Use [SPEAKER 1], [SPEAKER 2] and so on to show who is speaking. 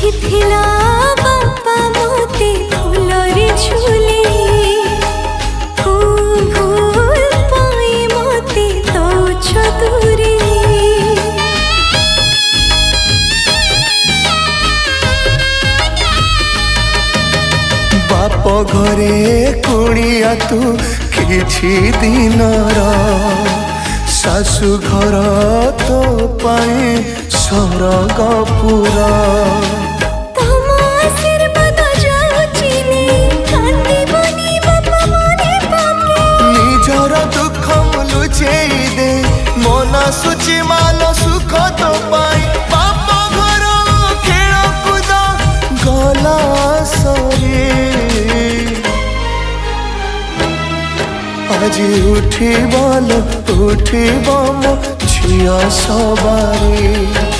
[SPEAKER 1] लिखिथिला बापा मोते फुलरे झुले भूल पाई मोते दौछ दूरे
[SPEAKER 2] बाप घरे कुड़िया तू किछि दिनर सासु घर तो पाए स्वर्गपुरा निजर दुख लुचेई दे मना सुची मान सुख तो पाई बाप घर खेल कूद गला सरे आज उठिबल उठिब मो झिया सवारी।